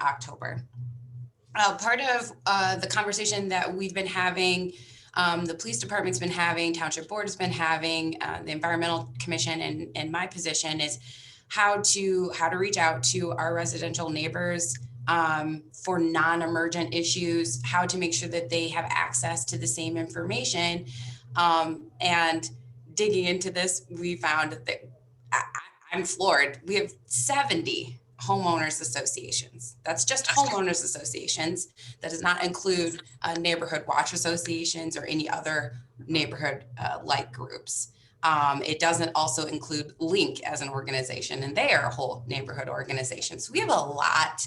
October. Part of the conversation that we've been having, the police department's been having, township board has been having, the environmental commission and my position is how to reach out to our residential neighbors for non-emergent issues, how to make sure that they have access to the same information. And digging into this, we found that I'm floored. We have 70 homeowners associations. That's just homeowners associations. That does not include neighborhood watch associations or any other neighborhood like groups. It doesn't also include Link as an organization, and they are a whole neighborhood organization. So we have a lot,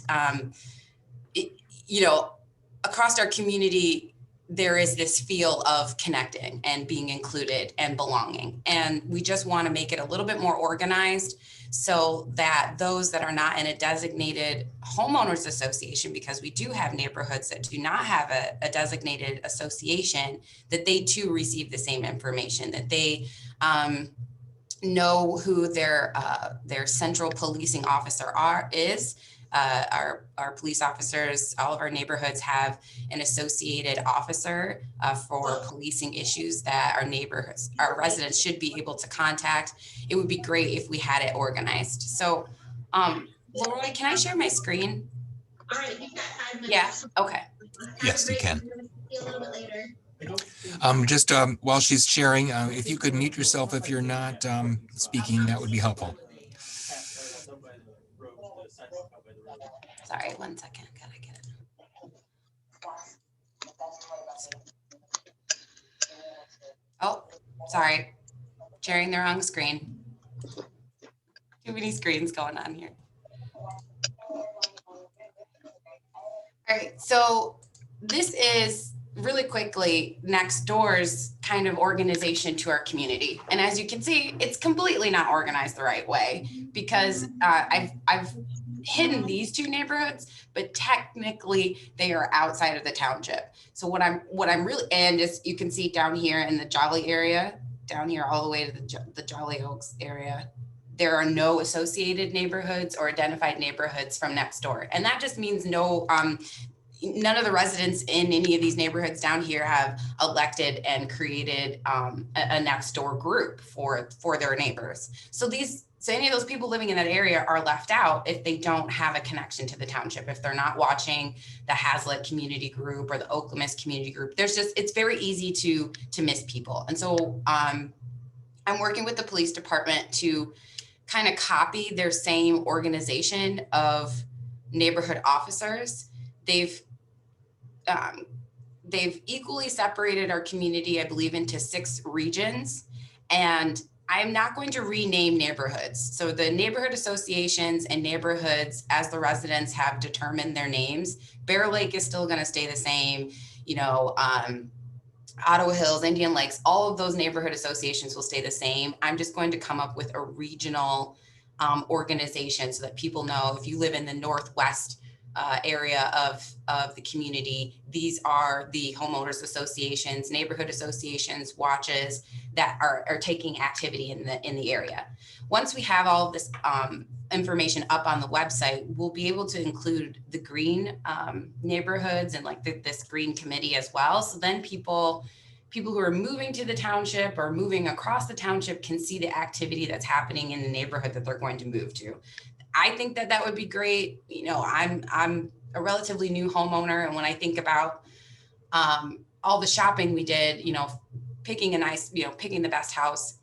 across our community, there is this feel of connecting and being included and belonging. And we just want to make it a little bit more organized so that those that are not in a designated homeowners association, because we do have neighborhoods that do not have a designated association, that they too receive the same information, that they know who their central policing officer is. Our police officers, all of our neighborhoods have an associated officer for policing issues that our residents should be able to contact. It would be great if we had it organized. So, Leroy, can I share my screen? All right, you've got 5 minutes. Yeah, okay. Yes, you can. See you a little bit later. Just while she's sharing, if you could mute yourself if you're not speaking, that would be helpful. Sorry, 1 second. Gotta get it. Oh, sorry. Sharing the wrong screen. Too many screens going on here. All right, so this is really quickly Nextdoor's kind of organization to our community. And as you can see, it's completely not organized the right way because I've hidden these two neighborhoods, but technically they are outside of the township. So what I'm really, and as you can see down here in the Jolly area, down here all the way to the Jolly Oaks area, there are no associated neighborhoods or identified neighborhoods from Nextdoor. And that just means none of the residents in any of these neighborhoods down here have elected and created a Nextdoor group for their neighbors. So any of those people living in that area are left out if they don't have a connection to the township, if they're not watching the Hazlitt community group or the Oklamas community group. It's very easy to miss people. And so I'm working with the police department to kind of copy their same organization of neighborhood officers. They've equally separated our community, I believe, into 6 regions, and I'm not going to rename neighborhoods. So the neighborhood associations and neighborhoods, as the residents have determined their names, Bear Lake is still going to stay the same, Ottawa Hills, Indian Lakes, all of those neighborhood associations will stay the same. I'm just going to come up with a regional organization so that people know if you live in the Northwest area of the community, these are the homeowners associations, neighborhood associations, watches that are taking activity in the area. Once we have all of this information up on the website, we'll be able to include the green neighborhoods and like this green committee as well. So then people who are moving to the township or moving across the township can see the activity that's happening in the neighborhood that they're going to move to. I think that would be great. I'm a relatively new homeowner, and when I think about all the shopping we did, picking the best house,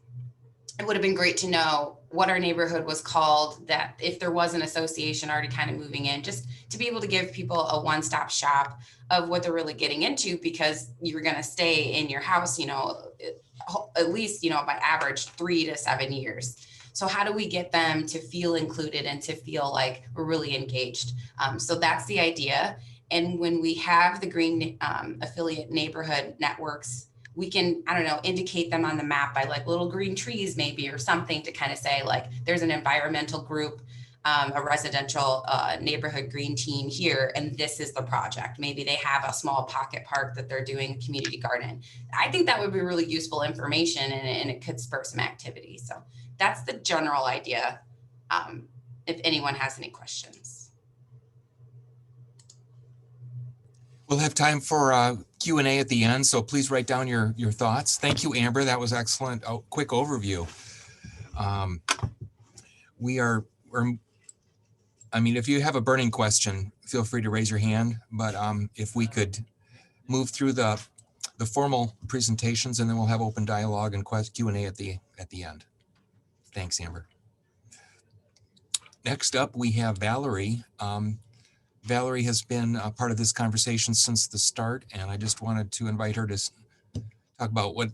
it would have been great to know what our neighborhood was called, that if there was an association already kind of moving in, just to be able to give people a one-stop shop of what they're really getting into, because you're going to stay in your house, at least, by average 3 to 7 years. So how do we get them to feel included and to feel like we're really engaged? So that's the idea. And when we have the green affiliate neighborhood networks, we can, indicate them on the map by like little green trees maybe, or something to kind of say like, there's an environmental group, a residential neighborhood green team here, and this is the project. Maybe they have a small pocket park that they're doing a community garden. I think that would be really useful information, and it could spur some activity. So that's the general idea. If anyone has any questions. We'll have time for Q&A at the end, so please write down your thoughts. Thank you, Amber. That was excellent. Quick overview. I mean, if you have a burning question, feel free to raise your hand. But if we could move through the formal presentations, and then we'll have open dialogue and Q&A at the end. Thanks, Amber. Next up, we have Valerie. Valerie has been a part of this conversation since the start, and I just wanted to invite her to talk about what,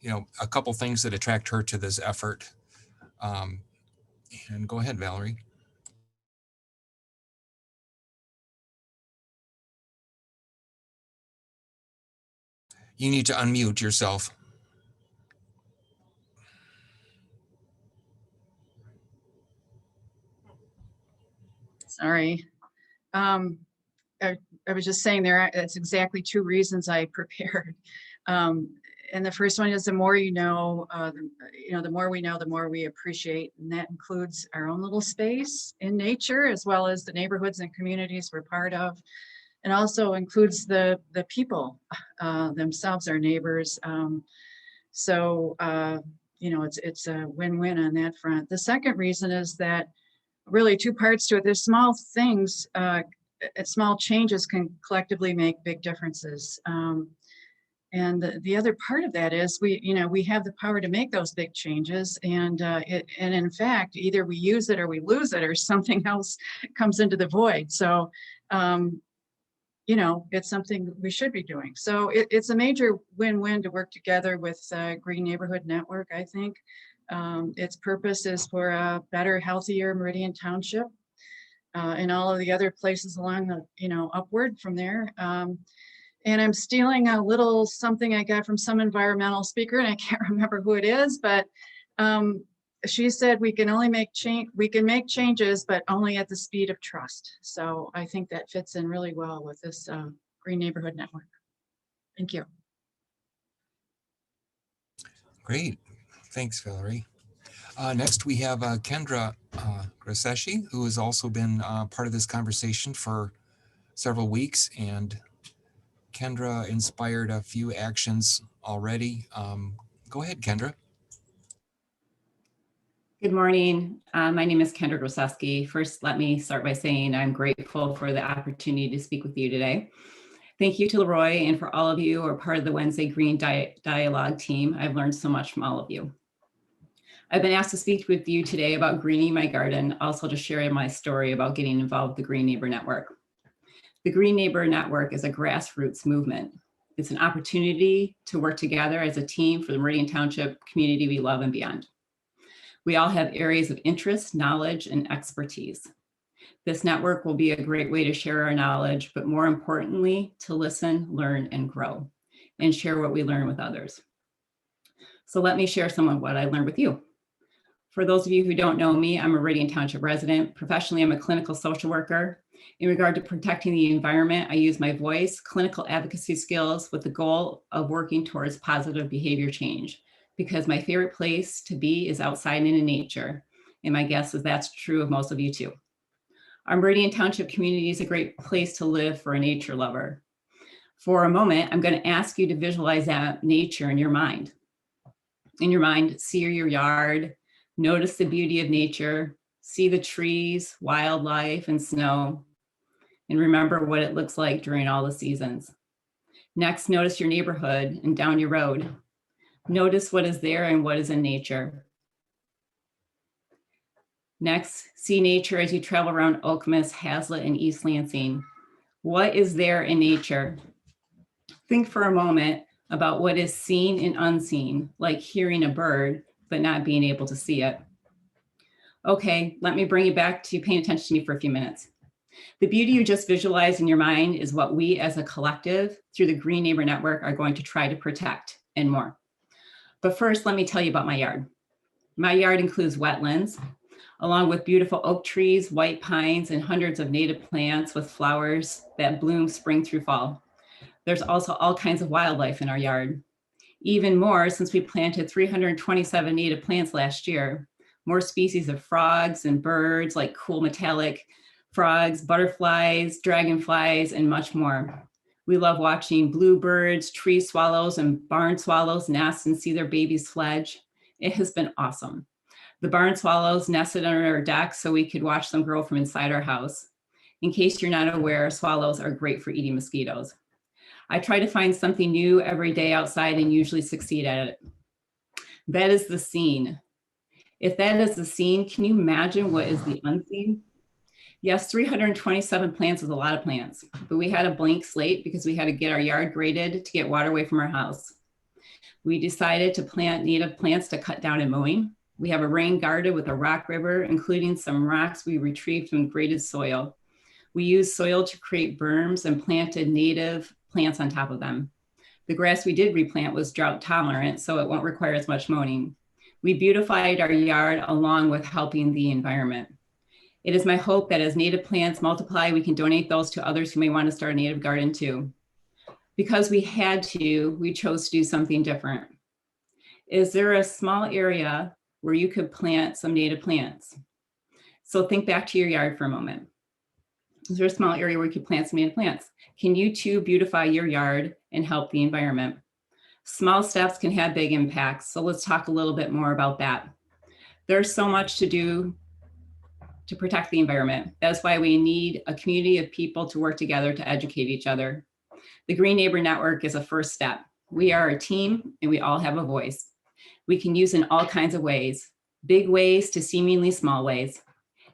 a couple things that attract her to this effort. And go ahead, Valerie. You need to unmute yourself. Sorry. I was just saying there, that's exactly two reasons I prepared. And the first one is the more you know, the more we know, the more we appreciate. And that includes our own little space in nature, as well as the neighborhoods and communities we're part of. And also includes the people themselves, our neighbors. So it's a win-win on that front. The second reason is that really two parts to it. There's small things, small changes can collectively make big differences. And the other part of that is we have the power to make those big changes. And in fact, either we use it or we lose it, or something else comes into the void. So, it's something we should be doing. So it's a major win-win to work together with Green Neighborhood Network, I think. Its purpose is for a better, healthier Meridian Township and all of the other places along the, upward from there. And I'm stealing a little something I got from some environmental speaker, and I can't remember who it is, but she said we can only make changes, but only at the speed of trust. So I think that fits in really well with this Green Neighborhood Network. Thank you. Great. Thanks, Valerie. Next, we have Kendra Graseshi, who has also been part of this conversation for several weeks. And Kendra inspired a few actions already. Go ahead, Kendra. Good morning. My name is Kendra Graseshi. First, let me start by saying I'm grateful for the opportunity to speak with you today. Thank you to Leroy and for all of you who are part of the Wednesday Green Dialogue team. I've learned so much from all of you. I've been asked to speak with you today about greening my garden, also to share my story about getting involved with the Green Neighbor Network. The Green Neighbor Network is a grassroots movement. It's an opportunity to work together as a team for the Meridian Township community we love and beyond. We all have areas of interest, knowledge, and expertise. This network will be a great way to share our knowledge, but more importantly, to listen, learn, and grow, and share what we learn with others. So let me share some of what I learned with you. For those of you who don't know me, I'm a Meridian Township resident. Professionally, I'm a clinical social worker. In regard to protecting the environment, I use my voice, clinical advocacy skills with the goal of working towards positive behavior change, because my favorite place to be is outside and in nature. And my guess is that's true of most of you too. Our Meridian Township community is a great place to live for a nature lover. For a moment, I'm going to ask you to visualize that nature in your mind. In your mind, see your yard, notice the beauty of nature, see the trees, wildlife, and snow, and remember what it looks like during all the seasons. Next, notice your neighborhood and down your road. Notice what is there and what is in nature. Next, see nature as you travel around Okemos, Hazlet, and East Lansing. What is there in nature? Think for a moment about what is seen and unseen, like hearing a bird, but not being able to see it. Okay, let me bring you back to paying attention to me for a few minutes. The beauty you just visualized in your mind is what we as a collective through the Green Neighbor Network are going to try to protect and more. But first, let me tell you about my yard. My yard includes wetlands, along with beautiful oak trees, white pines, and hundreds of native plants with flowers that bloom spring through fall. There's also all kinds of wildlife in our yard. Even more since we planted 327 native plants last year. More species of frogs and birds like cool metallic frogs, butterflies, dragonflies, and much more. We love watching bluebirds, tree swallows, and barn swallows nest and see their babies fledge. It has been awesome. The barn swallows nested under our deck so we could watch them grow from inside our house. In case you're not aware, swallows are great for eating mosquitoes. I try to find something new every day outside and usually succeed at it. That is the scene. If that is the scene, can you imagine what is the unseen? Yes, 327 plants is a lot of plants, but we had a blank slate because we had to get our yard graded to get water away from our house. We decided to plant native plants to cut down in mowing. We have a rain garden with a rock river, including some rocks we retrieved from graded soil. We used soil to create berms and planted native plants on top of them. The grass we did replant was drought tolerant, so it won't require as much mowing. We beautified our yard along with helping the environment. It is my hope that as native plants multiply, we can donate those to others who may want to start a native garden too. Because we had to, we chose to do something different. Is there a small area where you could plant some native plants? So think back to your yard for a moment. Is there a small area where you could plant some native plants? Can you too beautify your yard and help the environment? Small steps can have big impacts. So let's talk a little bit more about that. There's so much to do to protect the environment. That's why we need a community of people to work together to educate each other. The Green Neighbor Network is a first step. We are a team and we all have a voice. We can use in all kinds of ways, big ways to seemingly small ways.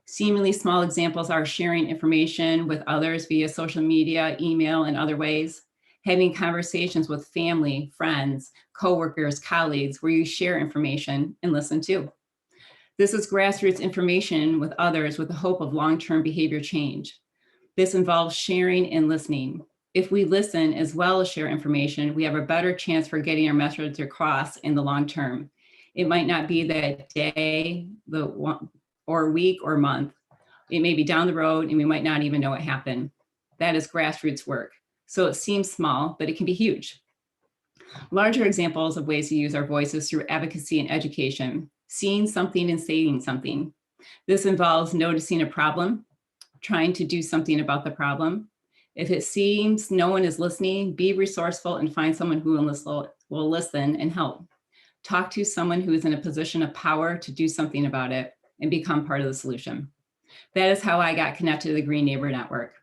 Seemingly small examples are sharing information with others via social media, email, and other ways. Having conversations with family, friends, coworkers, colleagues, where you share information and listen too. This is grassroots information with others with the hope of long-term behavior change. This involves sharing and listening. If we listen as well as share information, we have a better chance for getting our message across in the long term. It might not be that day, or week or month. It may be down the road and we might not even know it happened. That is grassroots work. So it seems small, but it can be huge. Larger examples of ways to use our voices through advocacy and education, seeing something and saying something. This involves noticing a problem, trying to do something about the problem. If it seems no one is listening, be resourceful and find someone who will listen and help. Talk to someone who is in a position of power to do something about it and become part of the solution. That is how I got connected to the Green Neighbor Network.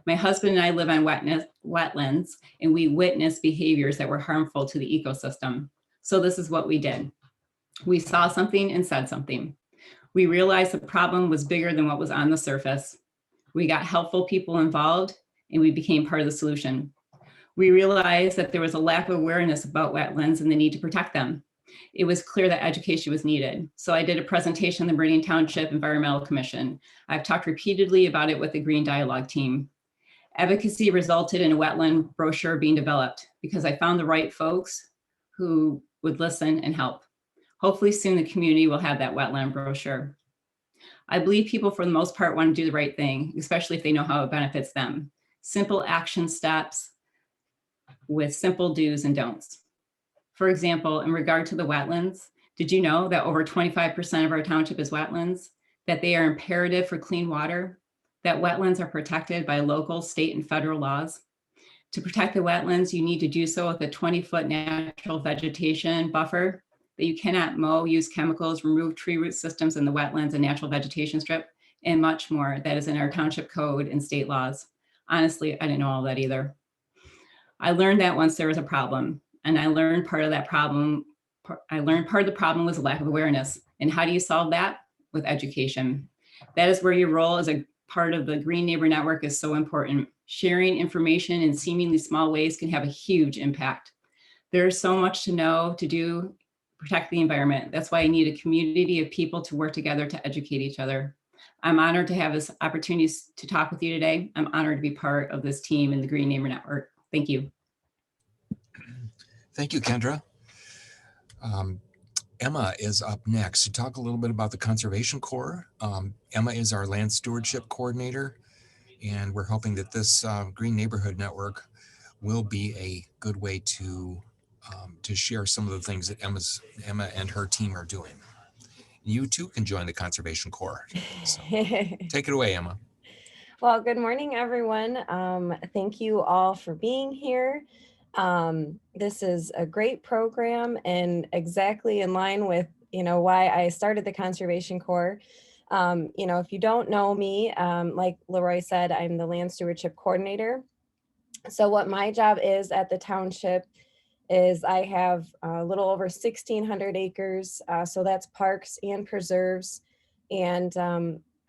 My husband and I live on wetlands, and we witnessed behaviors that were harmful to the ecosystem. So this is what we did. We saw something and said something. We realized the problem was bigger than what was on the surface. We got helpful people involved, and we became part of the solution. We realized that there was a lack of awareness about wetlands and the need to protect them. It was clear that education was needed. So I did a presentation in the Meridian Township Environmental Commission. I've talked repeatedly about it with the Green Dialogue team. Advocacy resulted in a wetland brochure being developed because I found the right folks who would listen and help. Hopefully soon the community will have that wetland brochure. I believe people for the most part want to do the right thing, especially if they know how it benefits them. Simple action steps with simple do's and don'ts. For example, in regard to the wetlands, did you know that over 25% of our township is wetlands, that they are imperative for clean water, that wetlands are protected by local, state, and federal laws? To protect the wetlands, you need to do so with a 20-foot natural vegetation buffer, that you cannot mow, use chemicals, remove tree root systems in the wetlands and natural vegetation strip, and much more that is in our township code and state laws. Honestly, I didn't know all that either. I learned that once there was a problem. And I learned part of the problem was a lack of awareness. And how do you solve that? With education. That is where your role as a part of the Green Neighbor Network is so important. Sharing information in seemingly small ways can have a huge impact. There's so much to know, to do, protect the environment. That's why I need a community of people to work together to educate each other. I'm honored to have this opportunity to talk with you today. I'm honored to be part of this team in the Green Neighbor Network. Thank you. Thank you, Kendra. Emma is up next to talk a little bit about the Conservation Corps. Emma is our land stewardship coordinator, and we're hoping that this Green Neighborhood Network will be a good way to share some of the things that Emma and her team are doing. You too can join the Conservation Corps. So take it away, Emma. Well, good morning, everyone. Thank you all for being here. This is a great program and exactly in line with, why I started the Conservation Corps. If you don't know me, like Leroy said, I'm the Land Stewardship Coordinator. So what my job is at the township is I have a little over 1,600 acres. So that's parks and preserves. And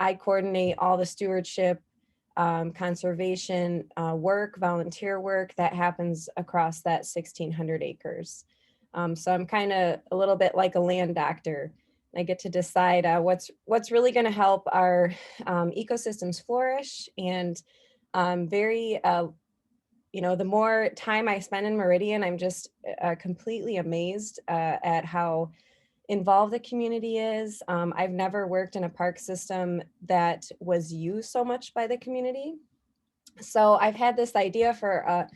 I coordinate all the stewardship, conservation work, volunteer work that happens across that 1,600 acres. So I'm kind of a little bit like a land doctor. I get to decide what's really going to help our ecosystems flourish. And the more time I spend in Meridian, I'm just completely amazed at how involved the community is. I've never worked in a park system that was used so much by the community. So I've had this idea for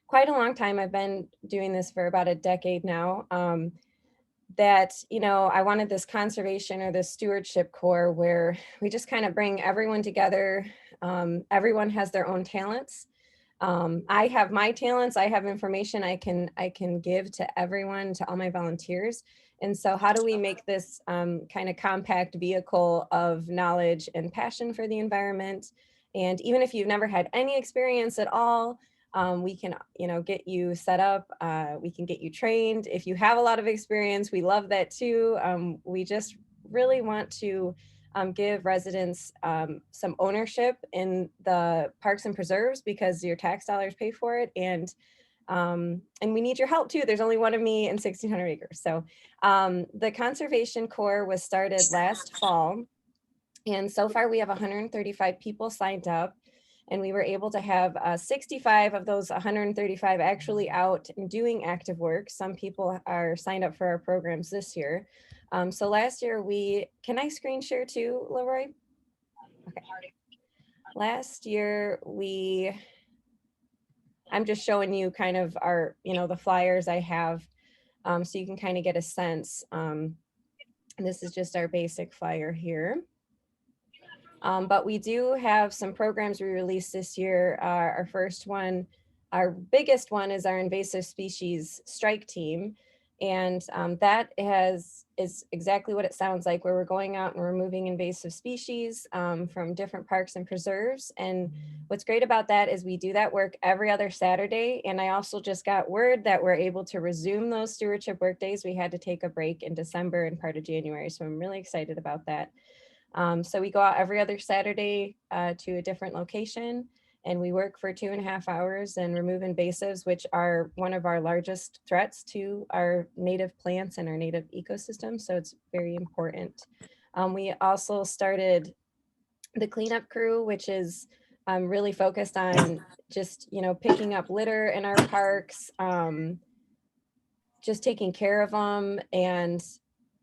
quite a long time. I've been doing this for about a decade now. I wanted this conservation or this stewardship corps where we just kind of bring everyone together. Everyone has their own talents. I have my talents. I have information I can give to everyone, to all my volunteers. And so how do we make this kind of compact vehicle of knowledge and passion for the environment? And even if you've never had any experience at all, we can, get you set up. We can get you trained. If you have a lot of experience, we love that too. We just really want to give residents some ownership in the parks and preserves because your tax dollars pay for it. And we need your help too. There's only one of me in 1,600 acres. So the Conservation Corps was started last fall. And so far we have 135 people signed up. And we were able to have 65 of those 135 actually out and doing active work. Some people are signed up for our programs this year. So last year can I screen share too, Leroy? Okay. Last year I'm just showing you kind of our, the flyers I have, so you can kind of get a sense. This is just our basic flyer here. But we do have some programs we released this year. Our first one, our biggest one is our invasive species strike team. And that is exactly what it sounds like, where we're going out and removing invasive species from different parks and preserves. And what's great about that is we do that work every other Saturday. And I also just got word that we're able to resume those stewardship work days. We had to take a break in December and part of January. So I'm really excited about that. So we go out every other Saturday to a different location, and we work for 2.5 hours and remove invasives, which are one of our largest threats to our native plants and our native ecosystem. So it's very important. We also started the cleanup crew, which is really focused on just, picking up litter in our parks, just taking care of them. And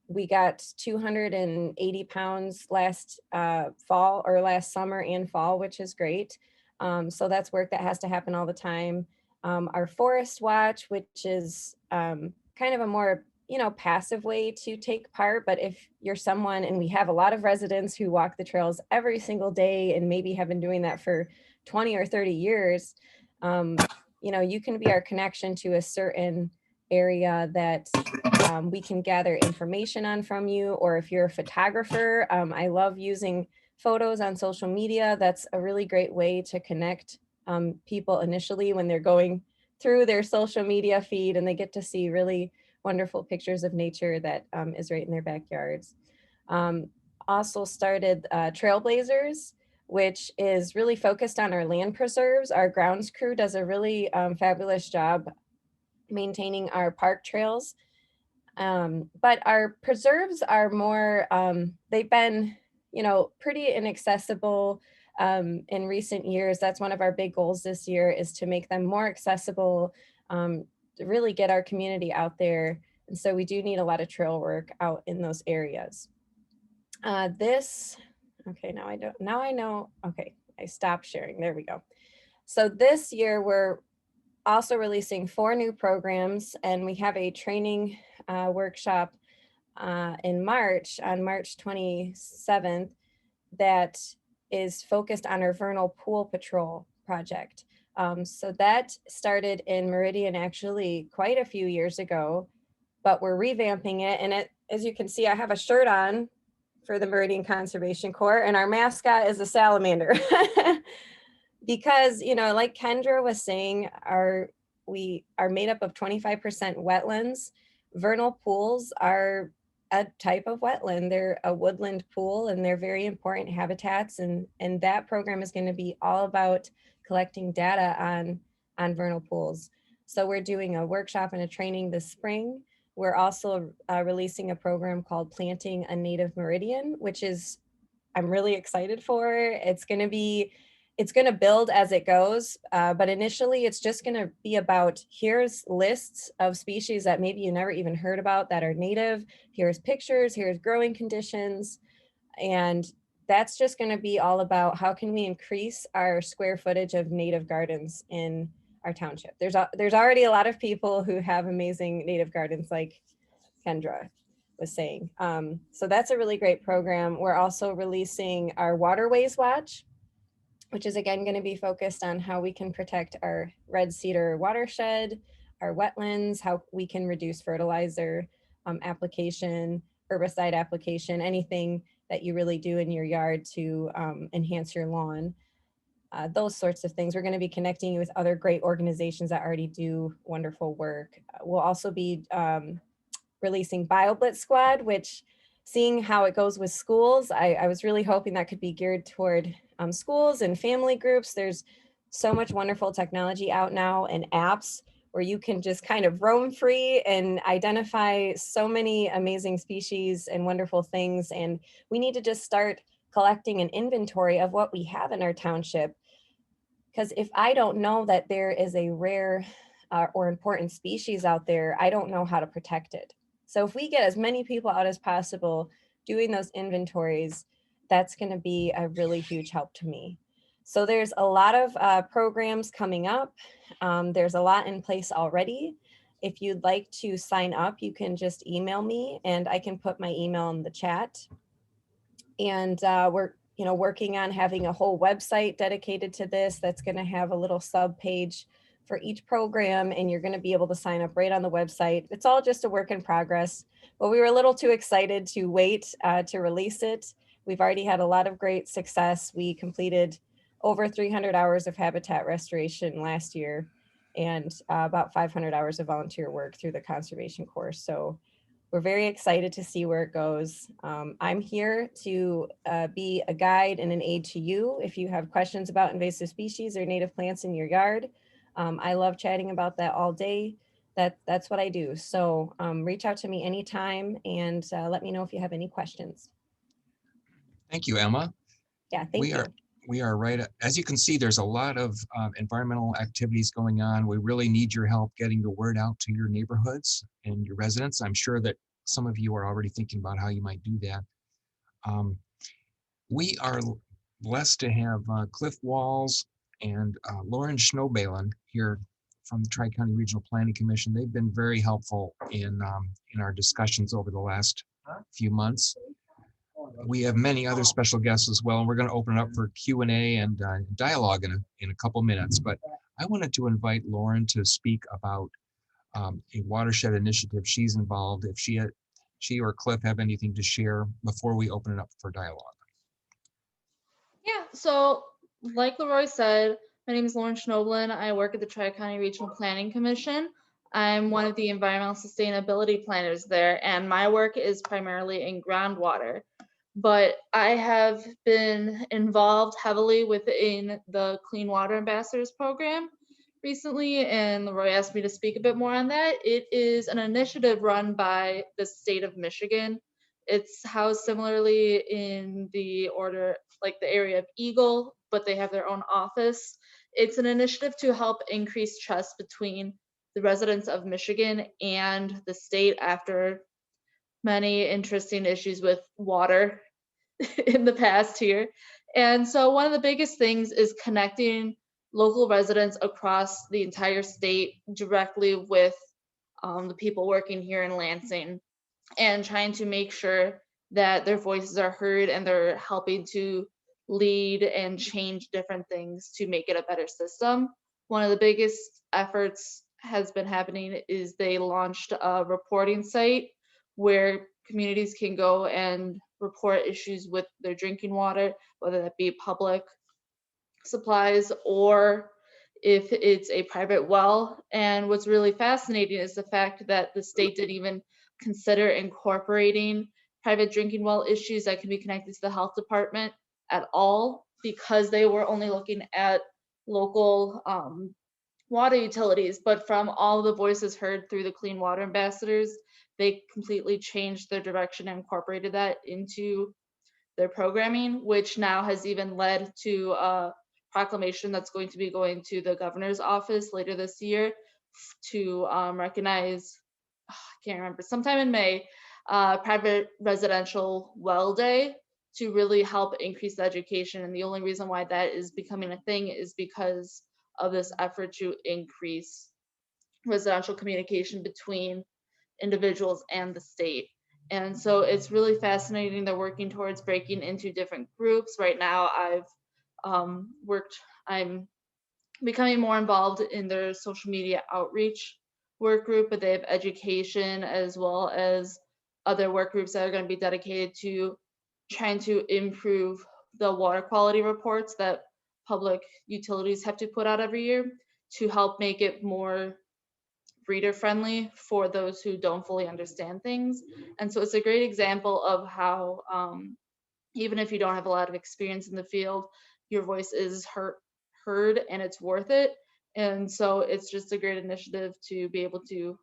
we got 280 pounds last fall or last summer and fall, which is great. So that's work that has to happen all the time. Our forest watch, which is kind of a more, passive way to take part. But if you're someone, and we have a lot of residents who walk the trails every single day and maybe have been doing that for 20 or 30 years, you can be our connection to a certain area that we can gather information on from you. Or if you're a photographer, I love using photos on social media. That's a really great way to connect people initially when they're going through their social media feed and they get to see really wonderful pictures of nature that is right in their backyards. Also started Trailblazers, which is really focused on our land preserves. Our grounds crew does a really fabulous job maintaining our park trails. But our preserves are more, they've been, pretty inaccessible in recent years. That's one of our big goals this year, is to make them more accessible, to really get our community out there. And so we do need a lot of trail work out in those areas. Okay, now I know, okay, I stopped sharing, there we go. So this year we're also releasing 4 new programs, and we have a training workshop in March, on March 27th, that is focused on our vernal pool patrol project. So that started in Meridian actually quite a few years ago, but we're revamping it. And as you can see, I have a shirt on for the Meridian Conservation Corps, and our mascot is a salamander. Because, like Kendra was saying, we are made up of 25% wetlands. Vernal pools are a type of wetland. They're a woodland pool, and they're very important habitats. And that program is going to be all about collecting data on vernal pools. So we're doing a workshop and a training this spring. We're also releasing a program called Planting a Native Meridian, which is, I'm really excited for. It's going to build as it goes, but initially it's just going to be about, here's lists of species that maybe you never even heard about that are native. Here's pictures, here's growing conditions. And that's just going to be all about how can we increase our square footage of native gardens in our township. There's already a lot of people who have amazing native gardens, like Kendra was saying. So that's a really great program. We're also releasing our Waterways Watch, which is again going to be focused on how we can protect our red cedar watershed, our wetlands, how we can reduce fertilizer application, herbicide application, anything that you really do in your yard to enhance your lawn. Those sorts of things. We're going to be connecting you with other great organizations that already do wonderful work. We'll also be releasing BioBlitz Squad, which, seeing how it goes with schools, I was really hoping that could be geared toward schools and family groups. There's so much wonderful technology out now and apps where you can just kind of roam free and identify so many amazing species and wonderful things. And we need to just start collecting an inventory of what we have in our township. Because if I don't know that there is a rare or important species out there, I don't know how to protect it. So if we get as many people out as possible doing those inventories, that's going to be a really huge help to me. So there's a lot of programs coming up. There's a lot in place already. If you'd like to sign up, you can just email me and I can put my email in the chat. And we're working on having a whole website dedicated to this that's going to have a little sub page for each program, and you're going to be able to sign up right on the website. It's all just a work in progress, but we were a little too excited to wait to release it. We've already had a lot of great success. We completed over 300 hours of habitat restoration last year and about 500 hours of volunteer work through the Conservation Corps. So we're very excited to see where it goes. I'm here to be a guide and an aid to you if you have questions about invasive species or native plants in your yard. I love chatting about that all day. That's what I do. So reach out to me anytime and let me know if you have any questions. Thank you, Emma. Yeah, thank you. We are right. As you can see, there's a lot of environmental activities going on. We really need your help getting the word out to your neighborhoods and your residents. I'm sure that some of you are already thinking about how you might do that. We are blessed to have Cliff Walls and Lauren Schnobelen here from the Tri-County Regional Planning Commission. They've been very helpful in our discussions over the last few months. We have many other special guests as well, and we're going to open it up for Q&A and dialogue in a couple minutes. But I wanted to invite Lauren to speak about a watershed initiative she's involved. If she or Cliff have anything to share before we open it up for dialogue. Yeah, so like Leroy said, my name is Lauren Schnobelen. I work at the Tri-County Regional Planning Commission. I'm one of the environmental sustainability planners there, and my work is primarily in groundwater. But I have been involved heavily within the Clean Water Ambassadors program recently, and Leroy asked me to speak a bit more on that. It is an initiative run by the state of Michigan. It's housed similarly in the area of Eagle, but they have their own office. It's an initiative to help increase trust between the residents of Michigan and the state after many interesting issues with water in the past here. And so one of the biggest things is connecting local residents across the entire state directly with the people working here in Lansing, and trying to make sure that their voices are heard and they're helping to lead and change different things to make it a better system. One of the biggest efforts has been happening is they launched a reporting site where communities can go and report issues with their drinking water, whether that be public supplies or if it's a private well. And what's really fascinating is the fact that the state didn't even consider incorporating private drinking well issues that can be connected to the health department at all, because they were only looking at local water utilities. But from all the voices heard through the Clean Water Ambassadors, they completely changed their direction and incorporated that into their programming, which now has even led to a proclamation that's going to be going to the governor's office later this year to recognize, I can't remember, sometime in May, private residential well day, to really help increase the education. And the only reason why that is becoming a thing is because of this effort to increase residential communication between individuals and the state. And so it's really fascinating. They're working towards breaking into different groups. Right now, I'm becoming more involved in their social media outreach work group, but they have education as well as other work groups that are going to be dedicated to trying to improve the water quality reports that public utilities have to put out every year to help make it more reader friendly for those who don't fully understand things. And so it's a great example of how even if you don't have a lot of experience in the field, your voice is heard and it's worth it. And so it's just a great initiative to be able to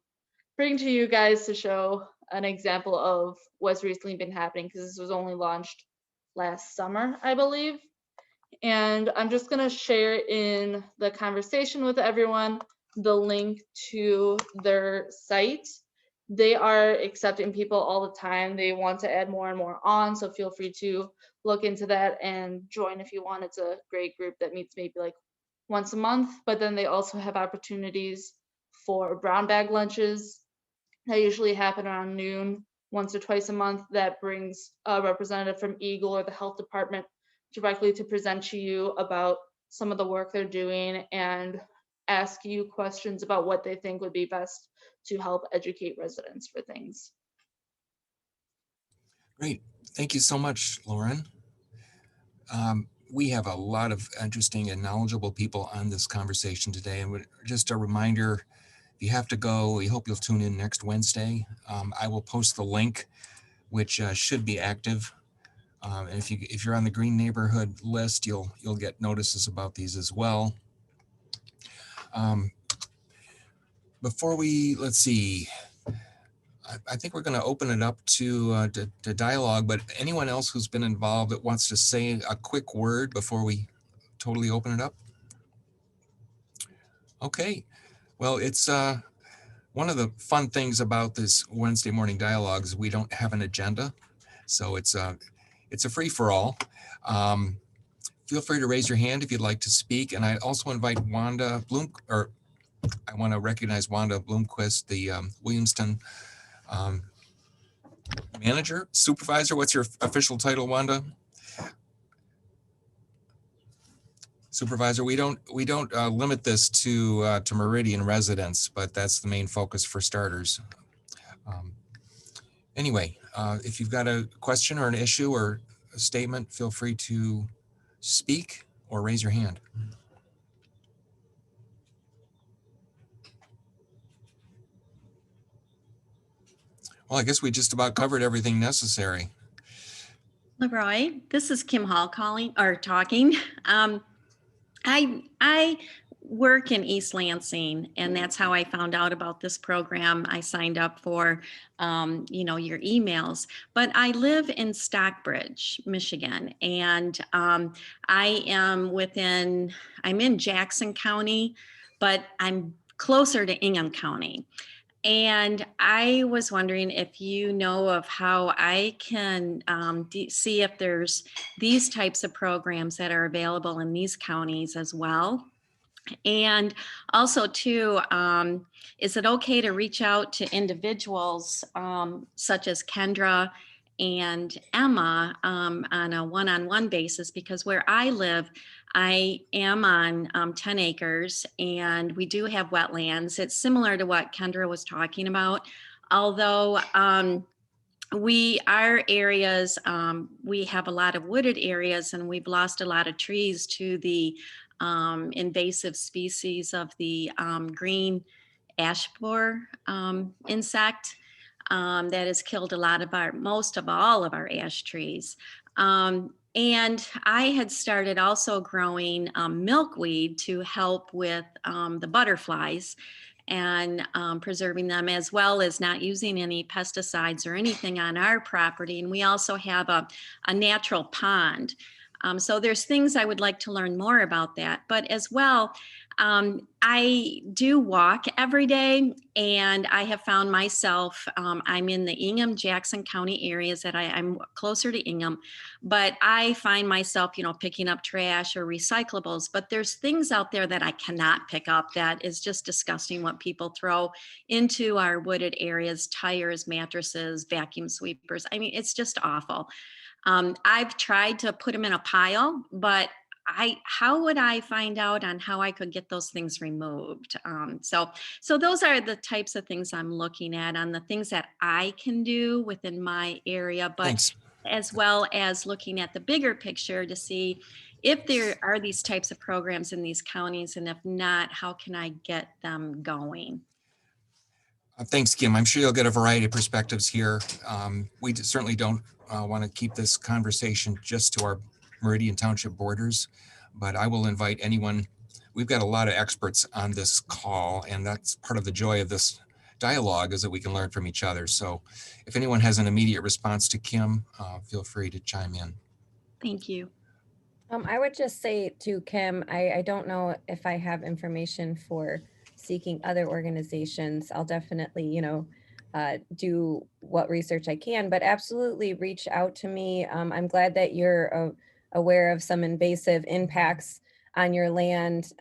bring to you guys to show an example of what's recently been happening, because this was only launched last summer, I believe. And I'm just going to share in the conversation with everyone the link to their site. They are accepting people all the time. They want to add more and more on, so feel free to look into that and join if you want. It's a great group that meets maybe like once a month, but then they also have opportunities for brown bag lunches that usually happen around noon once or twice a month, that brings a representative from Eagle or the health department directly to present to you about some of the work they're doing and ask you questions about what they think would be best to help educate residents for things. Great. Thank you so much, Lauren. We have a lot of interesting and knowledgeable people on this conversation today. And just a reminder, if you have to go, we hope you'll tune in next Wednesday. I will post the link, which should be active. And if you're on the Green Neighborhood list, you'll get notices about these as well. Before let's see. I think we're going to open it up to dialogue, but anyone else who's been involved that wants to say a quick word before we totally open it up? Okay. Well, it's one of the fun things about this Wednesday morning dialogue is we don't have an agenda. So it's a free-for-all. Feel free to raise your hand if you'd like to speak. And I also invite Wanda Bloom, or I want to recognize Wanda Bloomquist, the Williamston manager, supervisor. What's your official title, Wanda? Supervisor. We don't limit this to Meridian residents, but that's the main focus for starters. Anyway, if you've got a question or an issue or a statement, feel free to speak or raise your hand. Well, I guess we just about covered everything necessary. Leroy, this is Kim Hall talking. I work in East Lansing, and that's how I found out about this program. I signed up for, your emails, but I live in Stockbridge, Michigan, and I'm in Jackson County, but I'm closer to Ingham County. And I was wondering if you know of how I can see if there's these types of programs that are available in these counties as well. And also too, is it okay to reach out to individuals such as Kendra and Emma on a one-on-one basis, because where I live, I am on 10 acres and we do have wetlands. It's similar to what Kendra was talking about, although our areas, we have a lot of wooded areas and we've lost a lot of trees to the invasive species of the green ash borer insect that has killed a lot of most of all of our ash trees. And I had started also growing milkweed to help with the butterflies and preserving them, as well as not using any pesticides or anything on our property. And we also have a natural pond. So there's things I would like to learn more about that, but as well, I do walk every day, and I have found myself, I'm in the Ingham, Jackson County areas that I'm closer to Ingham, but I find myself, picking up trash or recyclables, but there's things out there that I cannot pick up that is just disgusting what people throw into our wooded areas, tires, mattresses, vacuum sweepers. I mean, it's just awful. I've tried to put them in a pile, but how would I find out on how I could get those things removed? So those are the types of things I'm looking at on the things that I can do within my area, but Thanks. as well as looking at the bigger picture to see if there are these types of programs in these counties, and if not, how can I get them going? Thanks, Kim. I'm sure you'll get a variety of perspectives here. We certainly don't want to keep this conversation just to our Meridian Township borders, but I will invite anyone. We've got a lot of experts on this call, and that's part of the joy of this dialogue, is that we can learn from each other. So if anyone has an immediate response to Kim, feel free to chime in. Thank you. I would just say to Kim, I don't know if I have information for seeking other organizations. I'll definitely, do what research I can, but absolutely reach out to me. I'm glad that you're aware of some invasive impacts on your land.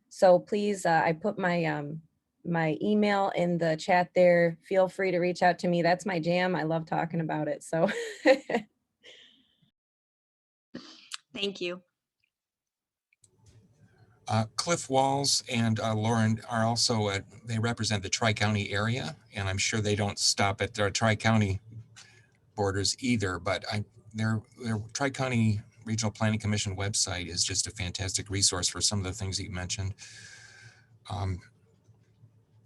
So please, I put my email in the chat there. Feel free to reach out to me. That's my jam. I love talking about it. So Thank you. Cliff Walls and Lauren are also they represent the Tri-County area, and I'm sure they don't stop at their Tri-County borders either, but their Tri-County Regional Planning Commission website is just a fantastic resource for some of the things that you mentioned.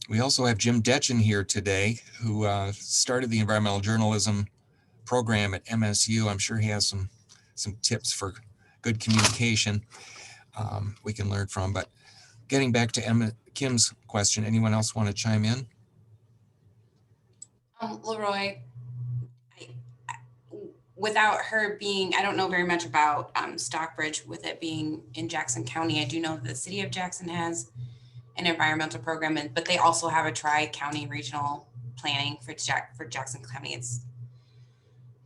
We also have Jim Detchen here today, who started the environmental journalism program at MSU. I'm sure he has some tips for good communication we can learn from. But getting back to Kim's question, anyone else want to chime in? Leroy, without her being, I don't know very much about Stockbridge with it being in Jackson County. I do know the city of Jackson has an environmental program, but they also have a tri-county regional planning for Jackson County. It's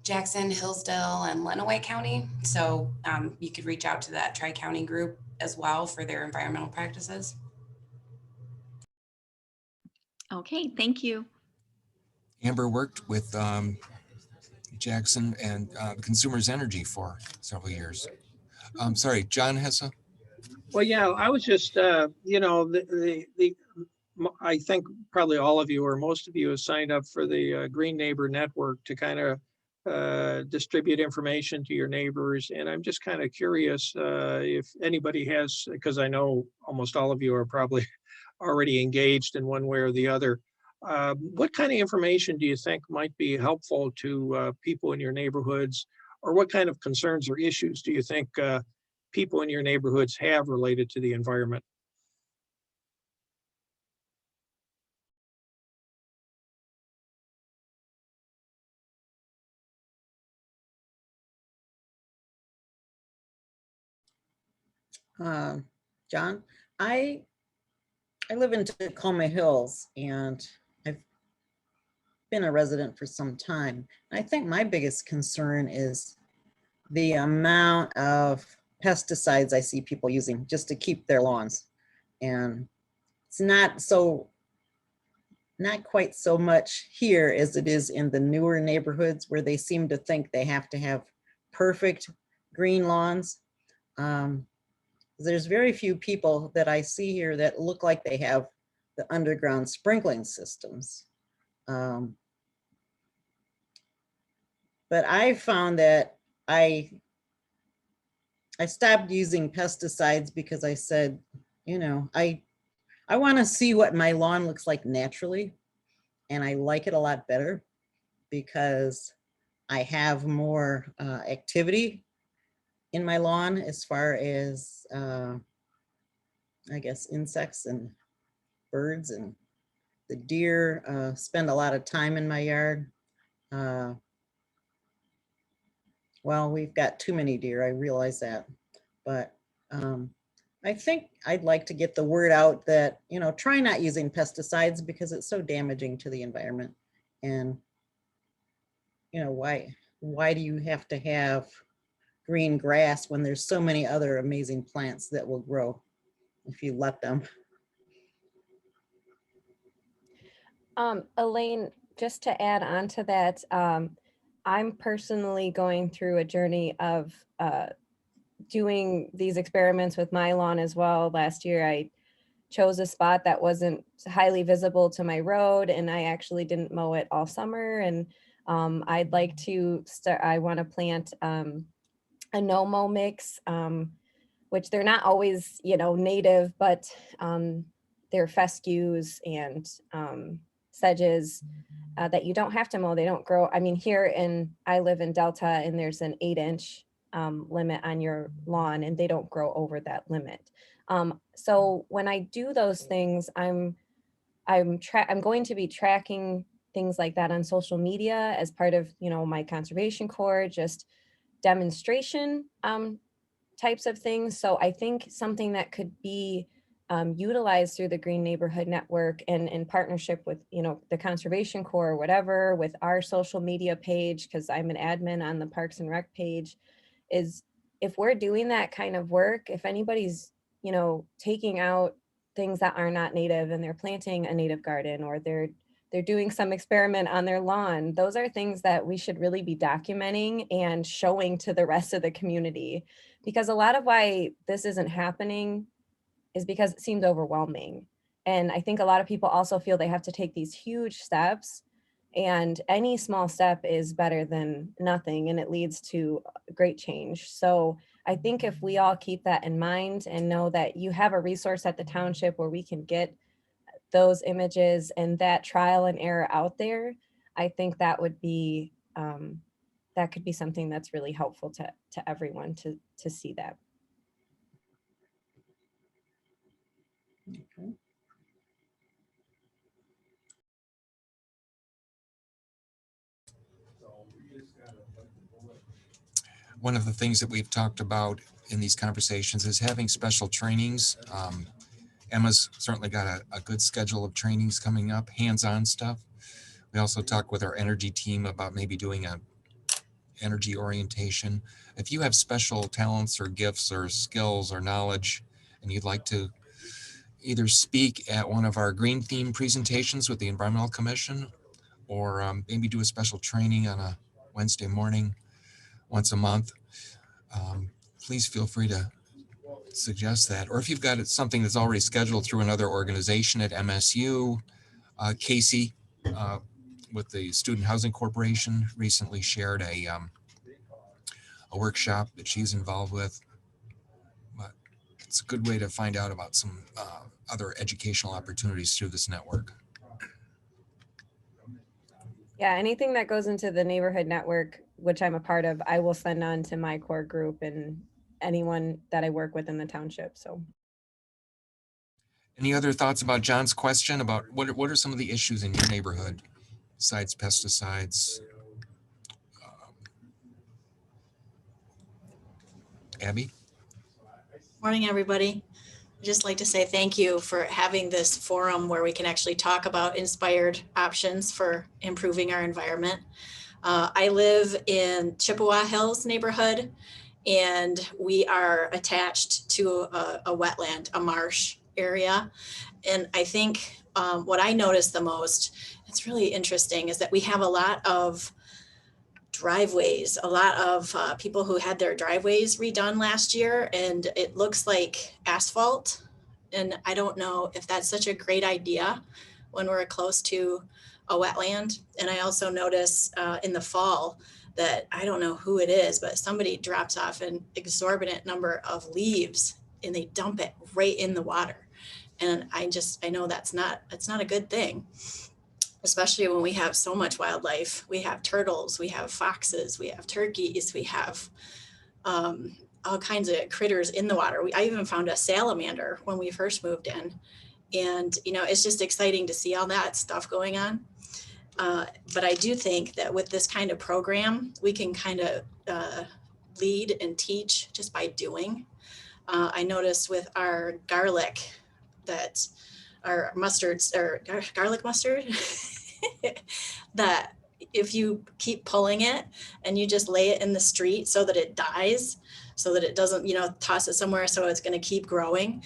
Jackson, Hillsdale, and Lenawee County. So you could reach out to that tri-county group as well for their environmental practices. Okay, thank you. Amber worked with Jackson and Consumers Energy for several years. Sorry, John has a. Well, yeah, I was just, I think probably all of you or most of you have signed up for the Green Neighbor Network to kind of distribute information to your neighbors. And I'm just kind of curious if anybody has, because I know almost all of you are probably already engaged in one way or the other. What kind of information do you think might be helpful to people in your neighborhoods? Or what kind of concerns or issues do you think people in your neighborhoods have related to the environment? John, I live in Tacoma Hills, and I've been a resident for some time. I think my biggest concern is the amount of pesticides I see people using just to keep their lawns. And it's not so not quite so much here as it is in the newer neighborhoods where they seem to think they have to have perfect green lawns. There's very few people that I see here that look like they have the underground sprinkling systems. But I found that I stopped using pesticides because I said, you know, I want to see what my lawn looks like naturally. And I like it a lot better because I have more activity in my lawn as far as, I guess, insects and birds, and the deer spend a lot of time in my yard. Well, we've got too many deer, I realize that, but I think I'd like to get the word out that, you know, try not using pesticides because it's so damaging to the environment. And, you know, why do you have to have green grass when there's so many other amazing plants that will grow if you let them? Elaine, just to add on to that, I'm personally going through a journey of doing these experiments with my lawn as well. Last year, I chose a spot that wasn't highly visible to my road, and I actually didn't mow it all summer. And I'd like to start, I want to plant a no-mow mix, which they're not always, you know, native, but they're fescues and sedges that you don't have to mow. They don't grow. I mean, I live in Delta, and there's an 8-inch limit on your lawn, and they don't grow over that limit. So when I do those things, I'm going to be tracking things like that on social media as part of, you know, my conservation corps, just demonstration types of things. So I think something that could be utilized through the Green Neighborhood Network and in partnership with, you know, the Conservation Corps or whatever, with our social media page, because I'm an admin on the Parks and Rec page, is if we're doing that kind of work, if anybody's, you know, taking out things that are not native and they're planting a native garden, or they're doing some experiment on their lawn, those are things that we should really be documenting and showing to the rest of the community. Because a lot of why this isn't happening is because it seems overwhelming. And I think a lot of people also feel they have to take these huge steps, and any small step is better than nothing, and it leads to great change. So I think if we all keep that in mind and know that you have a resource at the township where we can get those images and that trial and error out there, I think that would be, that could be something that's really helpful to everyone to see that. Okay. One of the things that we've talked about in these conversations is having special trainings. Emma's certainly got a good schedule of trainings coming up, hands-on stuff. We also talk with our energy team about maybe doing a energy orientation. If you have special talents or gifts or skills or knowledge, and you'd like to either speak at one of our green theme presentations with the Environmental Commission, or maybe do a special training on a Wednesday morning once a month, please feel free to suggest that. Or if you've got something that's already scheduled through another organization at MSU, Casey with the Student Housing Corporation recently shared a workshop that she's involved with. But it's a good way to find out about some other educational opportunities through this network. Yeah, anything that goes into the neighborhood network, which I'm a part of, I will send on to my core group and anyone that I work with in the township. So, any other thoughts about John's question about what are some of the issues in your neighborhood besides pesticides? Abby? Morning, everybody. I'd just like to say thank you for having this forum where we can actually talk about inspired options for improving our environment. I live in Chippewa Hills neighborhood, and we are attached to a wetland, a marsh. area. And I think what I noticed the most, it's really interesting, is that we have a lot of driveways, a lot of people who had their driveways redone last year, and it looks like asphalt. And I don't know if that's such a great idea when we're close to a wetland. And I also notice in the fall that, I don't know who it is, but somebody drops off an exorbitant number of leaves and they dump it right in the water. And I know that's not a good thing, especially when we have so much wildlife. We have turtles, we have foxes, we have turkeys, we have all kinds of critters in the water. I even found a salamander when we first moved in. And, it's just exciting to see all that stuff going on. But I do think that with this kind of program, we can kind of lead and teach just by doing. I noticed with our garlic that our mustards, or garlic mustard, that if you keep pulling it and you just lay it in the street so that it dies, so that it doesn't, toss it somewhere so it's going to keep growing,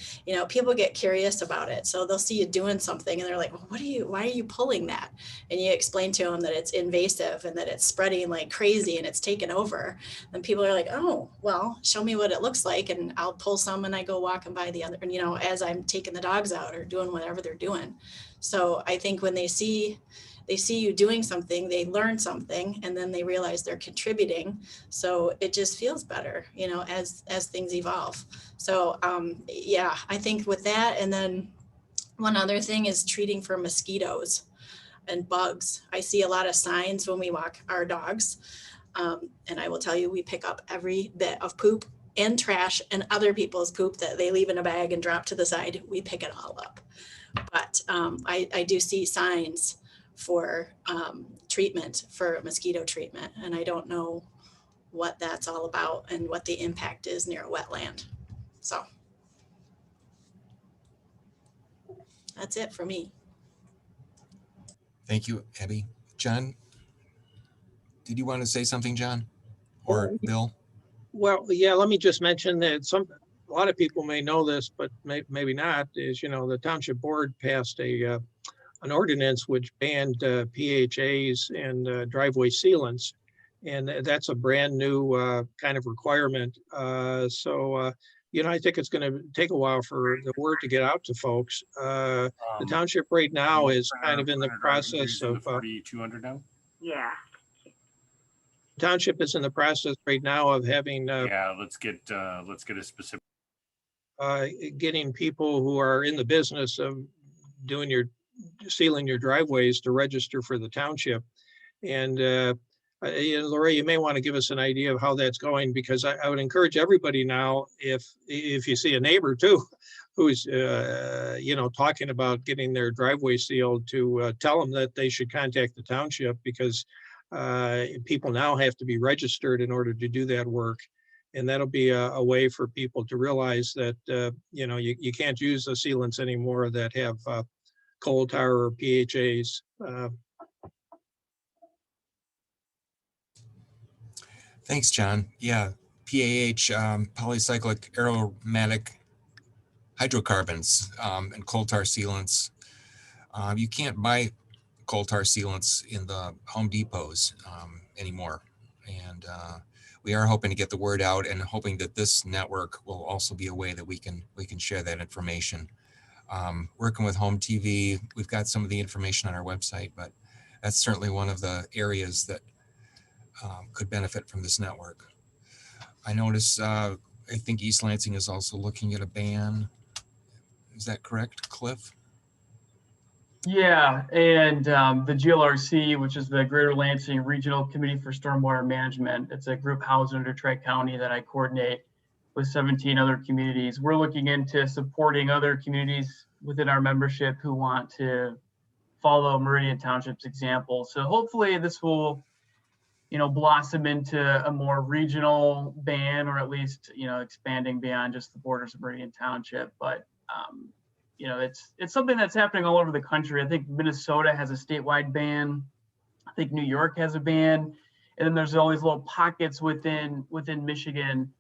people get curious about it. So they'll see you doing something and they're like, well, why are you pulling that? And you explain to them that it's invasive and that it's spreading like crazy and it's taken over. And people are like, oh, well, show me what it looks like. And I'll pull some and I go walking by the other, as I'm taking the dogs out or doing whatever they're doing. So I think when they see you doing something, they learn something, and then they realize they're contributing. So it just feels better, as things evolve. So yeah, I think with that, and then one other thing is treating for mosquitoes and bugs. I see a lot of signs when we walk our dogs. And I will tell you, we pick up every bit of poop and trash and other people's poop that they leave in a bag and drop to the side. We pick it all up. But I do see signs for treatment, for mosquito treatment. And I don't know what that's all about and what the impact is near a wetland. So that's it for me. Thank you, Abby. John, did you want to say something, John? Or Bill? Well, yeah, let me just mention that a lot of people may know this, but maybe not, is, the township board passed an ordinance which banned PHAs and driveway sealants. And that's a brand new kind of requirement. So I think it's going to take a while for the word to get out to folks. The township right now is kind of in the process of 4,200 now. Yeah. Township is in the process right now of having Yeah, let's get a specific. Getting people who are in the business of sealing your driveways to register for the township. And Lori, you may want to give us an idea of how that's going, because I would encourage everybody now, if you see a neighbor too, who's talking about getting their driveway sealed, to tell them that they should contact the township, because people now have to be registered in order to do that work. And that'll be a way for people to realize that, you can't use the sealants anymore that have coal tar or PHAs. Thanks, John. Yeah, PAH, polycyclic aromatic hydrocarbons, and coal tar sealants. You can't buy coal tar sealants in the Home Depots anymore. And we are hoping to get the word out, and hoping that this network will also be a way that we can share that information. Working with Home TV, we've got some of the information on our website, but that's certainly one of the areas that could benefit from this network. I notice, I think East Lansing is also looking at a ban. Is that correct, Cliff? Yeah, and the GLRC, which is the Greater Lansing Regional Committee for Stormwater Management, it's a group housed under Tri-County that I coordinate with 17 other communities. We're looking into supporting other communities within our membership who want to follow Meridian Township's example. So hopefully this will, blossom into a more regional ban, or at least, expanding beyond just the borders of Meridian Township. But it's something that's happening all over the country. I think Minnesota has a statewide ban. I think New York has a ban, and then there's all these little pockets within Michigan.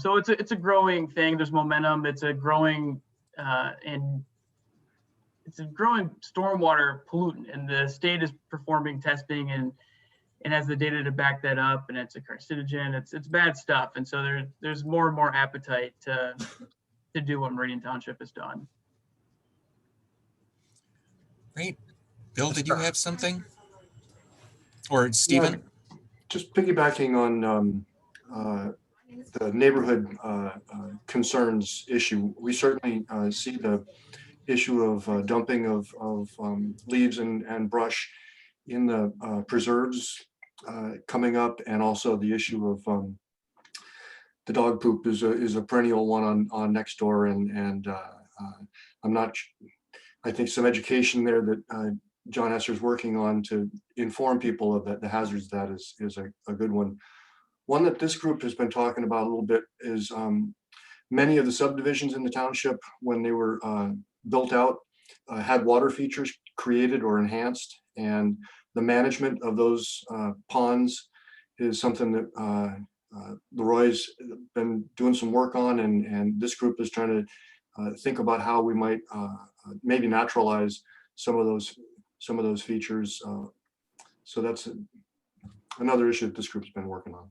So it's a growing thing. There's momentum. It's a growing and it's a growing stormwater pollutant, and the state is performing testing and has the data to back that up, and it's a carcinogen. It's bad stuff, and so there's more and more appetite to do what Meridian Township has done. Great. Bill, did you have something? Or Stephen? Yeah, just piggybacking on the neighborhood concerns issue, we certainly see the issue of dumping of leaves and brush in the preserves coming up, and also the issue of the dog poop is a perennial one on next door, and I'm not. I think some education there that John Esser's working on to inform people of the hazards of that is a good one. One that this group has been talking about a little bit is many of the subdivisions in the township, when they were built out, had water features created or enhanced, and the management of those ponds is something that Leroy's been doing some work on, and this group is trying to think about how we might maybe naturalize some of those features. So that's another issue that this group's been working on.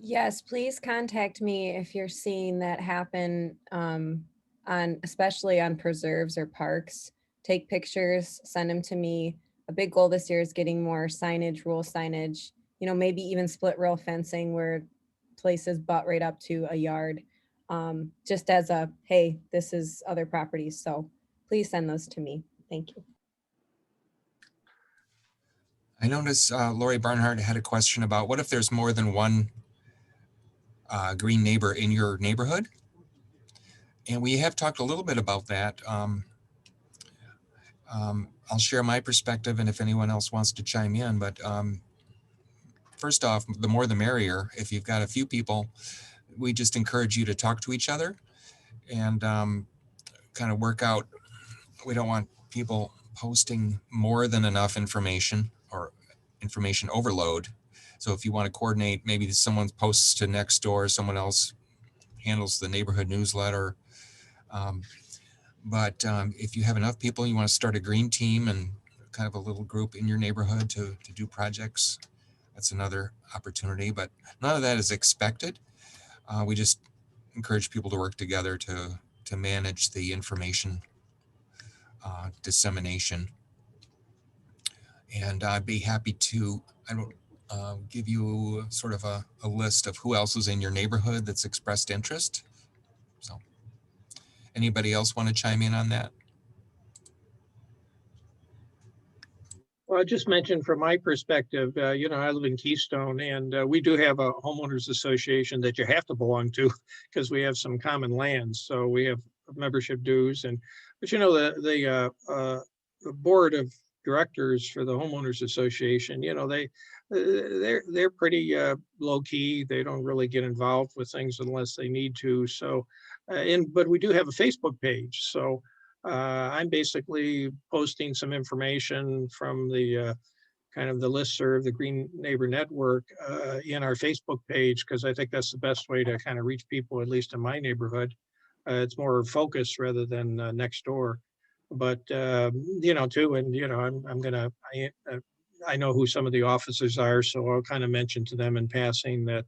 Yes, please contact me if you're seeing that happen especially on preserves or parks. Take pictures, send them to me. A big goal this year is getting more signage, rule signage, maybe even split rail fencing where places butt right up to a yard, just as a, hey, this is other properties. So please send those to me. Thank you. I noticed Lori Barnhart had a question about what if there's more than one green neighbor in your neighborhood? And we have talked a little bit about that. I'll share my perspective, and if anyone else wants to chime in, but first off, the more the merrier. If you've got a few people, we just encourage you to talk to each other and kind of work out. We don't want people posting more than enough information or information overload. So if you want to coordinate, maybe someone posts to next door, someone else handles the neighborhood newsletter. But if you have enough people, you want to start a green team and kind of a little group in your neighborhood to do projects, that's another opportunity, but none of that is expected. We just encourage people to work together to manage the information dissemination. And I'd be happy to give you sort of a list of who else is in your neighborhood that's expressed interest. So anybody else want to chime in on that? Well, I just mentioned from my perspective, I live in Keystone, and we do have a homeowners association that you have to belong to because we have some common lands. So we have membership dues, but the board of directors for the homeowners association, they're pretty low key. They don't really get involved with things unless they need to. So, but we do have a Facebook page. So I'm basically posting some information from the kind of the listserv, the Green Neighbor Network, in our Facebook page, because I think that's the best way to kind of reach people, at least in my neighborhood. It's more focused rather than next door. But too, and I know who some of the officers are, so I'll kind of mention to them in passing that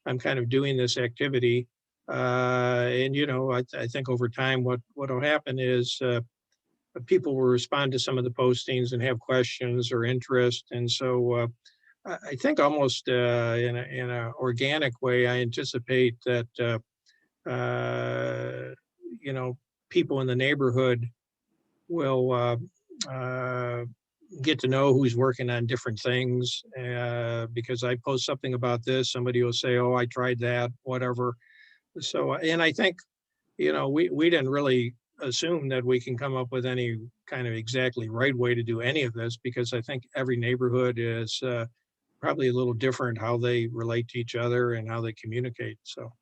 I'm kind of doing this activity. I think over time, what will happen is people will respond to some of the postings and have questions or interest. And so I think almost in a organic way, I anticipate that, people in the neighborhood will get to know who's working on different things, because I post something about this, somebody will say, oh, I tried that, whatever. So, and I think, we didn't really assume that we can come up with any kind of exactly right way to do any of this, because I think every neighborhood is probably a little different how they relate to each other and how they communicate. So.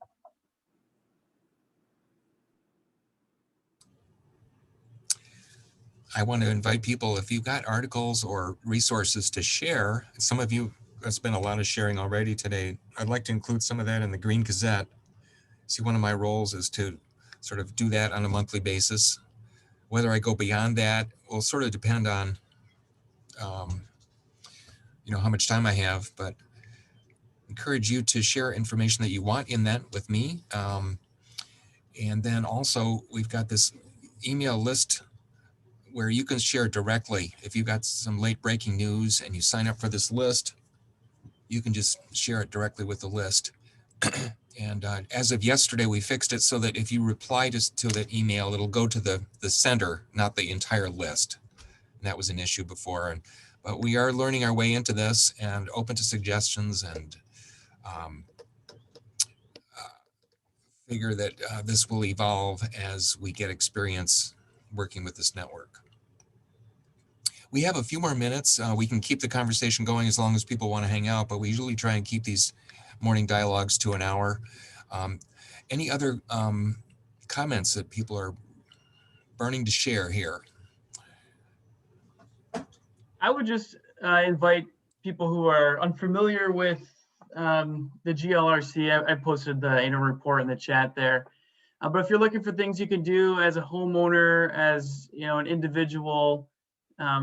I want to invite people, if you've got articles or resources to share, some of you have spent a lot of sharing already today. I'd like to include some of that in the Green Gazette. See, one of my roles is to sort of do that on a monthly basis. Whether I go beyond that will sort of depend on, you know, how much time I have, but encourage you to share information that you want in that with me. And then also we've got this email list where you can share directly. If you've got some late breaking news and you sign up for this list, you can just share it directly with the list. And as of yesterday, we fixed it so that if you reply to the email, it'll go to the sender, not the entire list. And that was an issue before. But we are learning our way into this and open to suggestions, and figure that this will evolve as we get experience working with this network. We have a few more minutes. We can keep the conversation going as long as people want to hang out, but we usually try and keep these morning dialogues to an hour. Any other comments that people are burning to share here? I would just invite people who are unfamiliar with the GLRC. I posted the annual report in the chat there. But if you're looking for things you can do as a homeowner, as you know, an individual,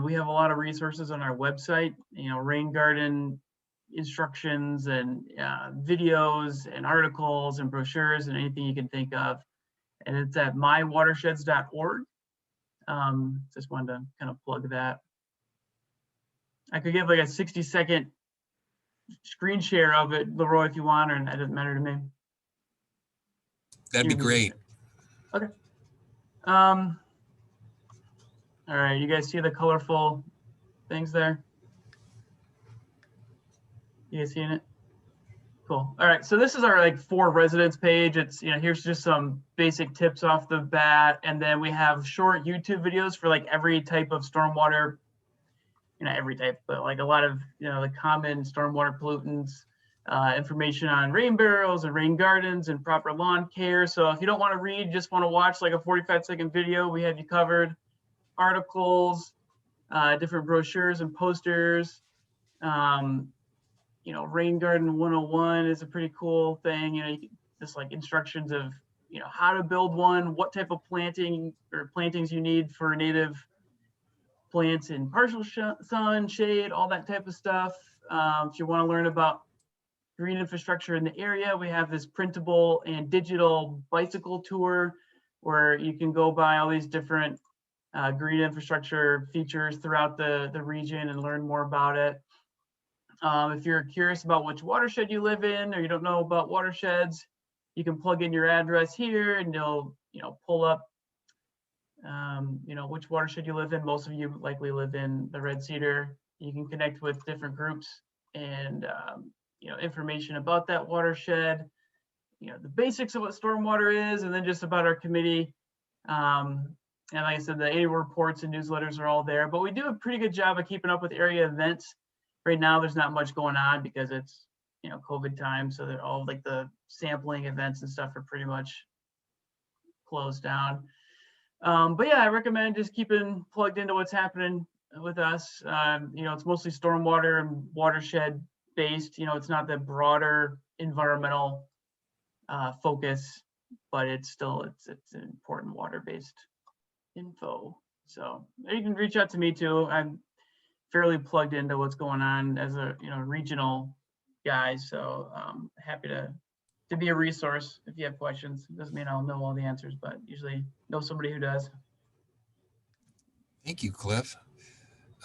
we have a lot of resources on our website. You know, rain garden instructions and videos and articles and brochures and anything you can think of. And it's at mywatersheds.org. Just wanted to kind of plug that. I could give like a 60-second screen share of it, Leroy, if you want, or it doesn't matter to me. That'd be great. Okay. All right, you guys see the colorful things there? You guys seeing it? Cool. All right, so this is our like for residents page. It's, you know, here's just some basic tips off the bat, and then we have short YouTube videos for like every type of stormwater, you know, every type, but like a lot of, you know, the common stormwater pollutants, information on rain barrels and rain gardens and proper lawn care. So if you don't want to read, just want to watch like a 45-second video, we have you covered. Articles, different brochures and posters. You know, Rain Garden 101 is a pretty cool thing. You know, you can, just like instructions of, you know, how to build one, what type of planting or plantings you need for native plants in partial sun, shade, all that type of stuff. If you want to learn about green infrastructure in the area, we have this printable and digital bicycle tour where you can go by all these different green infrastructure features throughout the region and learn more about it. If you're curious about which watershed you live in, or you don't know about watersheds, you can plug in your address here and you'll, you know, pull up you know, which watershed you live in. Most of you likely live in the Red Cedar. You can connect with different groups and, you know, information about that watershed, you know, the basics of what stormwater is, and then just about our committee. And like I said, the annual reports and newsletters are all there, but we do a pretty good job of keeping up with area events. Right now, there's not much going on because it's, you know, COVID time. So they're all like the sampling events and stuff are pretty much closed down. But yeah, I recommend just keeping plugged into what's happening with us. You know, it's mostly stormwater and watershed based. You know, it's not the broader environmental focus, but it's still, it's an important water based info. So you can reach out to me too. I'm fairly plugged into what's going on as a, you know, regional guy. So happy to be a resource if you have questions. It doesn't mean I'll know all the answers, but usually know somebody who does. Thank you, Cliff.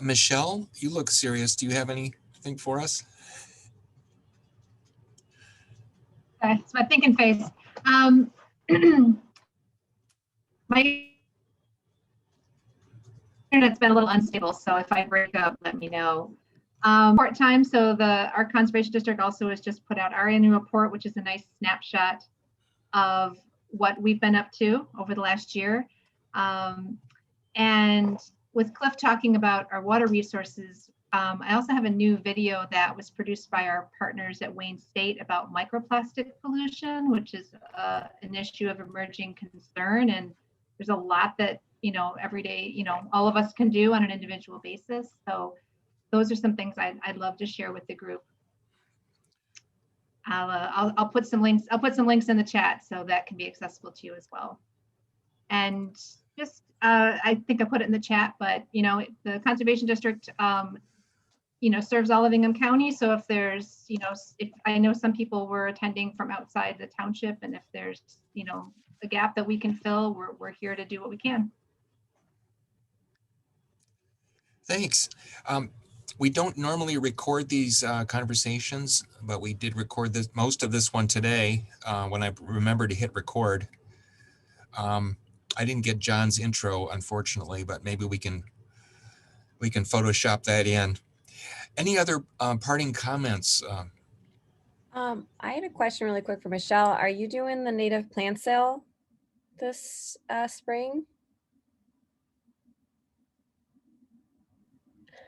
Michelle, you look serious. Do you have anything for us? Okay, it's my thinking face. My internet's been a little unstable, so if I break up, let me know. Report time. So our conservation district also has just put out our annual report, which is a nice snapshot of what we've been up to over the last year. And with Cliff talking about our water resources, I also have a new video that was produced by our partners at Wayne State about microplastic pollution, which is an issue of emerging concern. And there's a lot that, you know, every day, you know, all of us can do on an individual basis. So those are some things I'd love to share with the group. I'll put some links. I'll put some links in the chat so that can be accessible to you as well. And just, I think I put it in the chat, but the Conservation District, serves all of Ingham County. So if there's, if I know some people were attending from outside the township, and if there's, a gap that we can fill, we're here to do what we can. Thanks. We don't normally record these conversations, but we did record most of this one today when I remembered to hit record. I didn't get John's intro, unfortunately, but maybe we can Photoshop that in. Any other parting comments? I had a question really quick for Michelle. Are you doing the native plant sale this spring?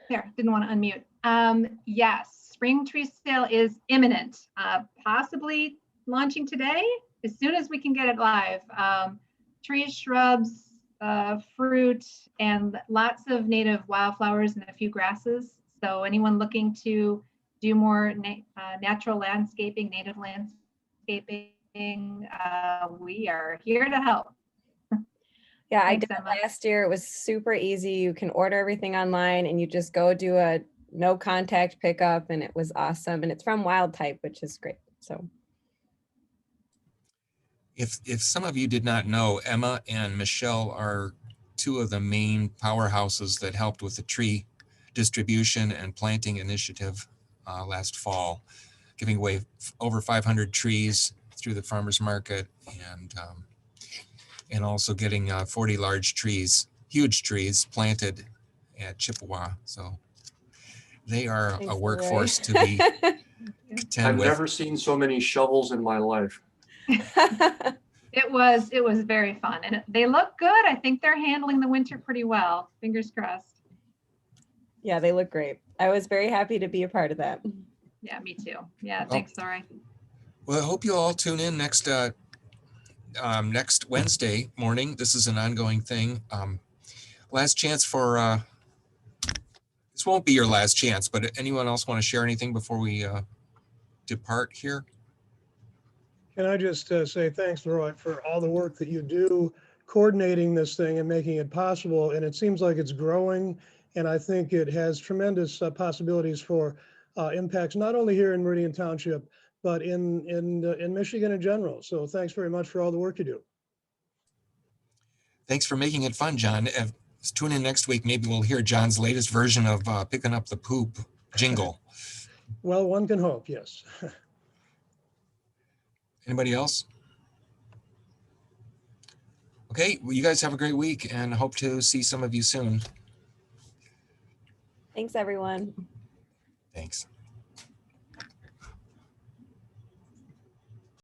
There, didn't want to unmute. Yes, spring tree sale is imminent, possibly launching today, as soon as we can get it live. Trees, shrubs, fruit, and lots of native wildflowers and a few grasses. So anyone looking to do more natural landscaping, native landscaping, we are here to help. Yeah, I Thanks, did it Emma. last year. It was super easy. You can order everything online and you just go do a no contact pickup, and it was awesome. And it's from Wild Type, which is great. So If some of you did not know, Emma and Michelle are two of the main powerhouses that helped with the tree distribution and planting initiative last fall, giving away over 500 trees through the farmers market, and also getting 40 large trees, huge trees planted at Chippewa. So they are thanks, a Leroy. workforce to be contend I've with. never seen so many shovels in my life. It was very fun, and they look good. I think they're handling the winter pretty well. Fingers crossed. Yeah, they look great. I was very happy to be a part of that. Yeah, me too. Yeah, thanks, Lori. Well, I hope you'll all tune in next Wednesday morning. This is an ongoing thing. Last chance for, this won't be your last chance, but anyone else want to share anything before we depart here? Can I just say thanks, Leroy, for all the work that you do coordinating this thing and making it possible. And it seems like it's growing. And I think it has tremendous possibilities for impacts, not only here in Meridian Township, but in Michigan in general. So thanks very much for all the work you do. Thanks for making it fun, John. Tune in next week. Maybe we'll hear John's latest version of Picking Up the Poop jingle. Well, one can hope, yes. Anybody else? Okay, well, you guys have a great week and hope to see some of you soon. Thanks, everyone. Thanks.